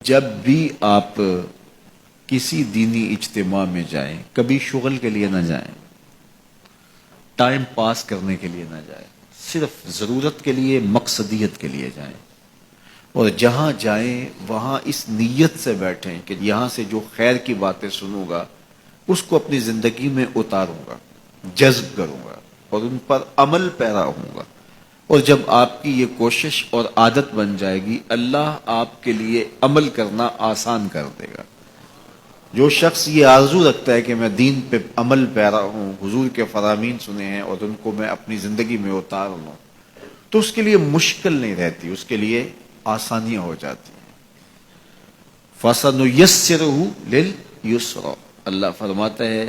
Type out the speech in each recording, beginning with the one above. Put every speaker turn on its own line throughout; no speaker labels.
جب بھی آپ کسی دینی اجتماع میں جائیں، کبھی شغل کے لیے نہ جائیں، ٹائم پاس کرنے کے لیے نہ جائیں، صرف ضرورت کے لیے، مقصدیت کے لیے جائیں، اور جہاں جائیں وہاں اس نیت سے بیٹھیں کہ یہاں سے جو خیر کی باتیں سنوں گا اس کو اپنی زندگی میں اتاروں گا، جذب کروں گا اور ان پر عمل پیرا ہوں گا۔ اور جب آپ کی یہ کوشش اور عادت بن جائے گی، اللہ آپ کے لیے عمل کرنا آسان کر دے گا۔ جو شخص یہ آرزو رکھتا ہے کہ میں دین پہ عمل پیرا ہوں، حضور کے فرامین سنے ہیں اور ان کو میں اپنی زندگی میں اتار لوں، تو اس کے لیے مشکل نہیں رہتی، اس کے لیے آسانیاں ہو جاتی ہیں۔ فَسَنُيَسِّرُهُ لِلْيُسْرَىٰ، اللہ فرماتا ہے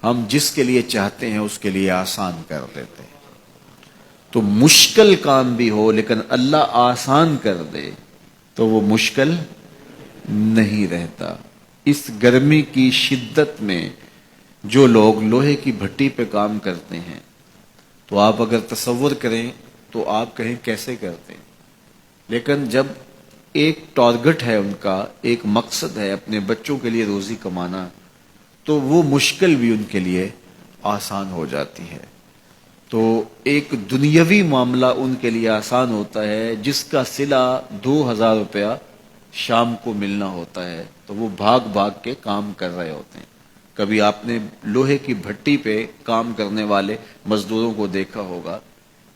ہم جس کے لیے چاہتے ہیں اس کے لیے آسان کر دیتے ہیں۔ تو مشکل کام بھی ہو لیکن اللہ آسان کر دے تو وہ مشکل نہیں رہتا۔ اس گرمی کی شدت میں جو لوگ لوہے کی بھٹی پہ کام کرتے ہیں تو آپ اگر تصور کریں تو آپ کہیں کیسے کرتے ہیں، لیکن جب ایک ٹارگٹ ہے، ان کا ایک مقصد ہے اپنے بچوں کے لیے روزی کمانا، تو وہ مشکل بھی ان کے لیے آسان ہو جاتی ہے۔ تو ایک دنیاوی معاملہ ان کے لیے آسان ہوتا ہے جس کا صلہ 2000 روپیہ شام کو ملنا ہوتا ہے، تو وہ بھاگ بھاگ کے کام کر رہے ہوتے ہیں۔ کبھی آپ نے لوہے کی بھٹی پہ کام کرنے والے مزدوروں کو دیکھا ہوگا،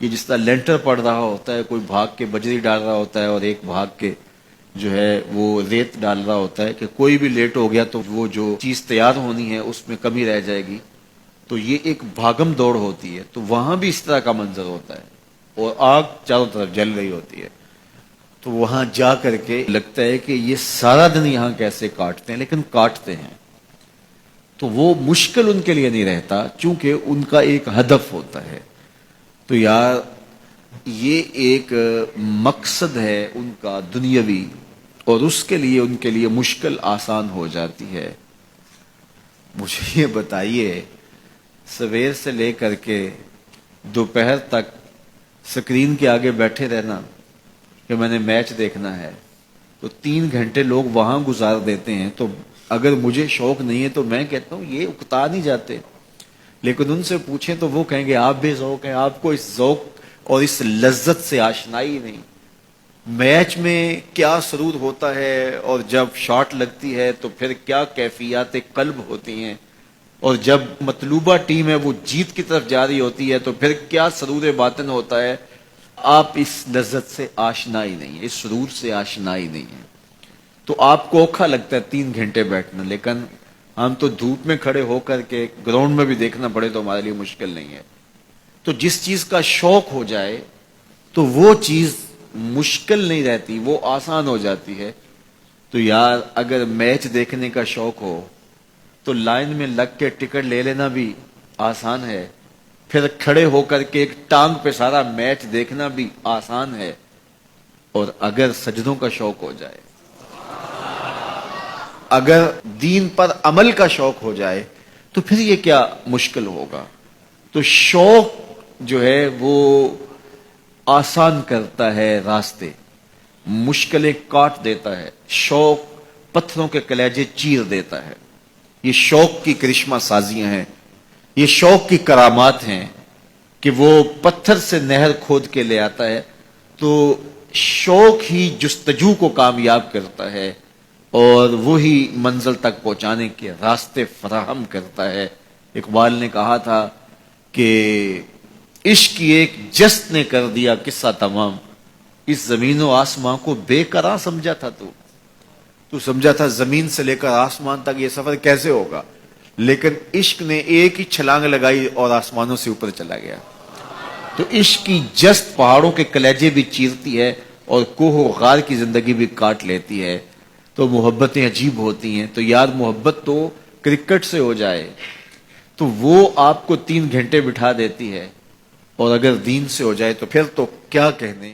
یہ جس طرح لینٹر پڑ رہا ہوتا ہے، کوئی بھاگ کے بجری ڈال رہا ہوتا ہے اور ایک بھاگ کے جو ہے وہ ریت ڈال رہا ہوتا ہے کہ کوئی بھی لیٹ ہو گیا تو وہ جو چیز تیار ہونی ہے اس میں کمی رہ جائے گی۔ تو یہ ایک بھاگم دوڑ ہوتی ہے، تو وہاں بھی اس طرح کا منظر ہوتا ہے اور آگ چاروں طرف جل رہی ہوتی ہے۔ تو وہاں جا کر کے لگتا ہے کہ یہ سارا دن یہاں کیسے کاٹتے ہیں، لیکن کاٹتے ہیں۔ تو وہ مشکل ان کے لیے نہیں رہتا چونکہ ان کا ایک ہدف ہوتا ہے۔ تو یار یہ ایک مقصد ہے ان کا دنیاوی، اور اس کے لیے مشکل آسان ہو جاتی ہے۔ مجھے یہ بتائیے، سویر سے لے کر کے دوپہر تک سکرین کے آگے بیٹھے رہنا کہ میں نے میچ دیکھنا ہے، تو 3 گھنٹے لوگ وہاں گزار دیتے ہیں۔ تو اگر مجھے شوق نہیں ہے تو میں کہتا ہوں یہ اکتا نہیں جاتے، لیکن ان سے پوچھیں تو وہ کہیں گے آپ بے ذوق ہیں، آپ کو اس ذوق اور اس لذت سے آشنائی نہیں۔ میچ میں کیا سرور ہوتا ہے اور جب شاٹ لگتی ہے تو پھر کیا کیفیات قلب ہوتی ہیں، اور جب مطلوبہ ٹیم ہے وہ جیت کی طرف جا رہی ہوتی ہے تو پھر کیا سرور باطن ہوتا ہے۔ آپ اس لذت سے آشنائی نہیں ہے، اس سرور سے آشنائی نہیں ہے، تو آپ کو اوکھا لگتا ہے 3 گھنٹے بیٹھنا، لیکن ہم تو دھوپ میں کھڑے ہو کر کے گراؤنڈ میں بھی دیکھنا پڑے تو ہمارے لیے مشکل نہیں ہے۔ تو جس چیز کا شوق ہو جائے تو وہ چیز مشکل نہیں رہتی، وہ آسان ہو جاتی ہے۔ تو یار اگر میچ دیکھنے کا شوق ہو تو لائن میں لگ کے ٹکٹ لے لینا بھی آسان ہے، پھر کھڑے ہو کر کے ایک ٹانگ پہ سارا میچ دیکھنا بھی آسان ہے، اور اگر سجدوں کا شوق ہو جائے، اگر دین پر عمل کا شوق ہو جائے تو پھر یہ کیا مشکل ہوگا۔ تو شوق جو ہے وہ آسان کرتا ہے راستے، مشکلیں کاٹ دیتا ہے، شوق پتھروں کے کلیجے چیر دیتا ہے۔ یہ شوق کی کرشمہ سازیاں ہیں، یہ شوق کی کرامات ہیں کہ وہ پتھر سے نہر کھود کے لے آتا ہے۔ تو شوق ہی جستجو کو کامیاب کرتا ہے اور وہی منزل تک پہنچانے کے راستے فراہم کرتا ہے۔ اقبال نے کہا تھا کہ عشق کی ایک جست نے کر دیا قصہ تمام، اس زمین و آسمان کو بے قرار سمجھا تھا تو سمجھا تھا زمین سے لے کر آسمان تک یہ سفر کیسے ہوگا، لیکن عشق نے ایک ہی چھلانگ لگائی اور آسمانوں سے اوپر چلا گیا۔ تو عشق کی جست پہاڑوں کے کلیجے بھی چیرتی ہے اور کوہ و غار کی زندگی بھی کاٹ لیتی ہے۔ تو محبتیں عجیب ہوتی ہیں۔ تو یار محبت تو کرکٹ سے ہو جائے تو وہ آپ کو 3 گھنٹے بٹھا دیتی ہے، اور اگر دین سے ہو جائے تو پھر تو کیا کہنے۔